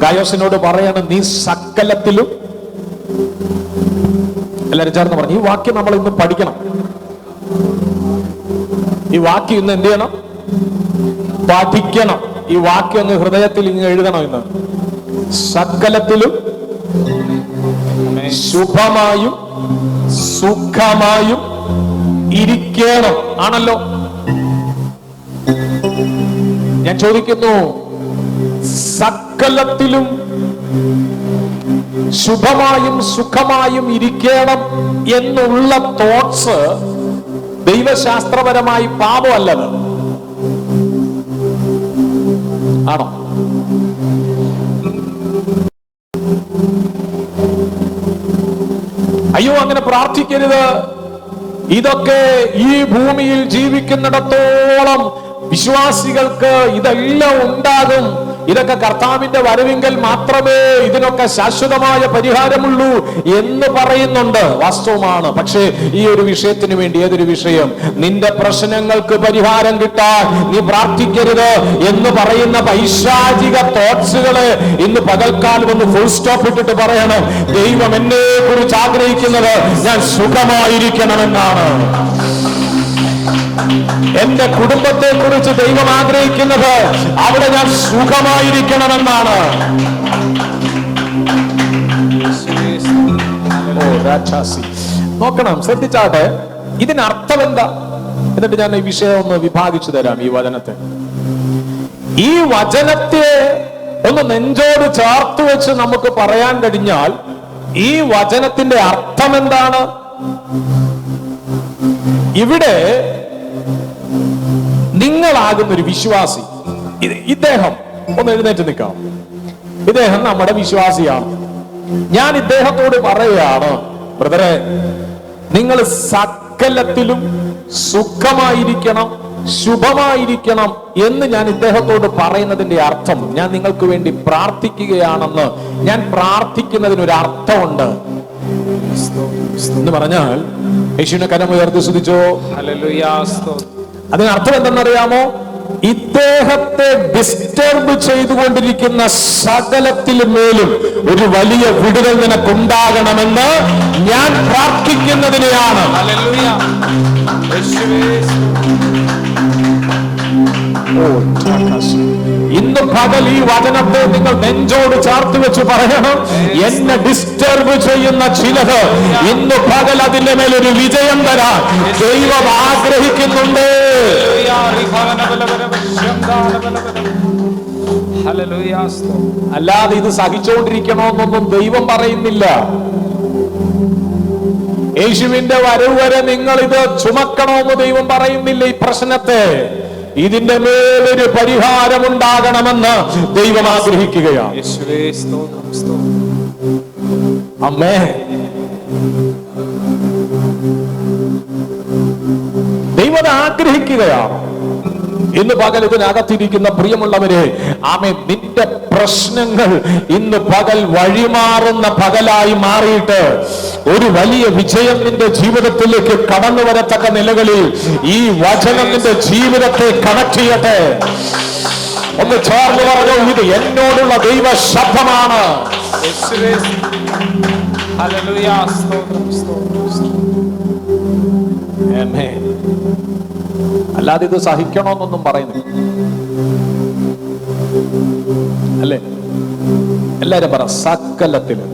ഗായോസിനോട് പറയാണ്, നീ സകലത്തിലും. എല്ലാവരും ചേർന്ന് പറഞ്ഞു, ഈ വാക്യം നമ്മൾ ഇന്ന് പഠിക്കണം. ഈ വാക്യം ഇന്ന് എന്ത് ചെയ്യണം? പഠിക്കണം. ഈ വാക്യം ഒന്ന് ഹൃദയത്തിൽ ഇങ്ങനെ എഴുതണം. ഇന്ന് സകലത്തിലും ശുഭമായും സുഖമായും ഇരിക്കണം ആണല്ലോ. ഞാൻ ചോദിക്കുന്നു, സകലത്തിലും ശുഭമായും സുഖമായും ഇരിക്കണം എന്നുള്ള തോട്ട്സ് ദൈവശാസ്ത്രപരമായി പാപമല്ലത് ആണോ? അയ്യോ, അങ്ങനെ പ്രാർത്ഥിക്കരുത്. ഇതൊക്കെ ഈ ഭൂമിയിൽ ജീവിക്കുന്നിടത്തോളം വിശ്വാസികൾക്ക് ഇതെല്ലാം ഉണ്ടാകും. ഇതൊക്കെ കർത്താവിന്റെ വരവിങ്കൽ മാത്രമേ ഇതിനൊക്കെ ശാശ്വതമായ പരിഹാരമുള്ളൂ എന്ന് പറയുന്നുണ്ട്. വാസ്തവമാണ്. പക്ഷേ ഈ ഒരു വിഷയത്തിന് വേണ്ടി, ഏതൊരു വിഷയം, നിന്റെ പ്രശ്നങ്ങൾക്ക് പരിഹാരം കിട്ടാൻ നീ പ്രാർത്ഥിക്കരുത് എന്ന് പറയുന്ന പൈശാചിക തോട്ട്സുകളെ ഇന്ന് പകൽക്കാലം ഒന്ന് ഫുൾ സ്റ്റോപ്പ് ഇട്ടിട്ട് പറയണം, ദൈവം എന്നെ കുറിച്ച് ആഗ്രഹിക്കുന്നത് ഞാൻ സുഖമായിരിക്കണമെന്നാണ്. എന്റെ കുടുംബത്തെ കുറിച്ച് ദൈവം ആഗ്രഹിക്കുന്നത് അവിടെ ഞാൻ സുഖമായിരിക്കണമെന്നാണ്. നോക്കണം, ശ്രദ്ധിച്ചാട്ടെ, ഇതിനർത്ഥം എന്താ? എന്നിട്ട് ഞാൻ ഈ വിഷയം ഒന്ന് വിഭാഗിച്ചു തരാം. ഈ വചനത്തെ ഒന്ന് നെഞ്ചോട് ചേർത്ത് വെച്ച് നമുക്ക് പറയാൻ കഴിഞ്ഞാൽ ഈ വചനത്തിന്റെ അർത്ഥം എന്താണ്? ഇവിടെ നിങ്ങളാകുന്ന ഒരു വിശ്വാസി, ഇദ്ദേഹം ഒന്ന് എഴുന്നേറ്റ് നിൽക്കാം. ഇദ്ദേഹം നമ്മുടെ വിശ്വാസിയാണ്. ഞാൻ ഇദ്ദേഹത്തോട് പറയുകയാണ്, ബ്രദറെ, നിങ്ങൾ സകലത്തിലും സുഖമായിരിക്കണം, ശുഭമായിരിക്കണം എന്ന് ഞാൻ ഇദ്ദേഹത്തോട് പറയുന്നതിന്റെ അർത്ഥം, ഞാൻ നിങ്ങൾക്ക് വേണ്ടി പ്രാർത്ഥിക്കുകയാണെന്ന്. ഞാൻ പ്രാർത്ഥിക്കുന്നതിനൊരു അർത്ഥമുണ്ട് എന്ന് പറഞ്ഞാൽ, യേശുവിനെ കരമുയർത്തി സ്തുതിച്ചോ. അതിനർത്ഥം എന്തെന്നറിയാമോ? ഇദ്ദേഹത്തെ ഡിസ്റ്റർബ് ചെയ്തുകൊണ്ടിരിക്കുന്ന സകലത്തിലും മേലും ഒരു വലിയ വിടുതൽ നിനക്കുണ്ടാകണമെന്ന് ഞാൻ പ്രാർത്ഥിക്കുന്നതിനെയാണ്. ഇന്ന് പകൽ ഈ വചനത്തെ നിങ്ങൾ നെഞ്ചോട് ചേർത്ത് വെച്ച് പറയണം, എന്നെ ഡിസ്റ്റർബ് ചെയ്യുന്ന ചിലത് ഇന്ന് പകൽ അതിന്റെ മേലൊരു വിജയം തരാൻ ദൈവം ആഗ്രഹിക്കുന്നുണ്ട്. അല്ലാതെ ഇത് സഹിച്ചുകൊണ്ടിരിക്കണമെന്നൊന്നും ദൈവം പറയുന്നില്ല. യേശുവിന്റെ വരവ് വരെ നിങ്ങൾ ഇത് ചുമക്കണമെന്ന് ദൈവം പറയുന്നില്ല. ഈ പ്രശ്നത്തെ, ഇതിന്റെ മേലൊരു പരിഹാരം ഉണ്ടാകണമെന്ന് ദൈവം ആഗ്രഹിക്കുകയാണ്. അമ്മേ, ദൈവം ആഗ്രഹിക്കുകയാണ്. ഇന്ന് പകൽ ഇതിനകത്തിരിക്കുന്ന പ്രിയമുള്ളവരെ, ആമേൻ, നിന്റെ പ്രശ്നങ്ങൾ ഇന്ന് പകൽ വഴിമാറുന്ന പകലായി മാറിയിട്ട് ഒരു വലിയ വിജയം നിന്റെ ജീവിതത്തിലേക്ക് കടന്നു വരത്തക്ക നിലകളിൽ ഈ വചനം നിന്റെ ജീവിതത്തെ കണക്ട് ചെയ്യട്ടെ. ഒന്ന് ചേർന്ന് പറഞ്ഞു, ഇത് എന്നോടുള്ള ദൈവ ശബ്ദമാണ്. അല്ലാതെ ഇത് സഹിക്കണമെന്നൊന്നും പറയുന്നില്ല, അല്ലേ? എല്ലാരും പറ, സകലത്തിലും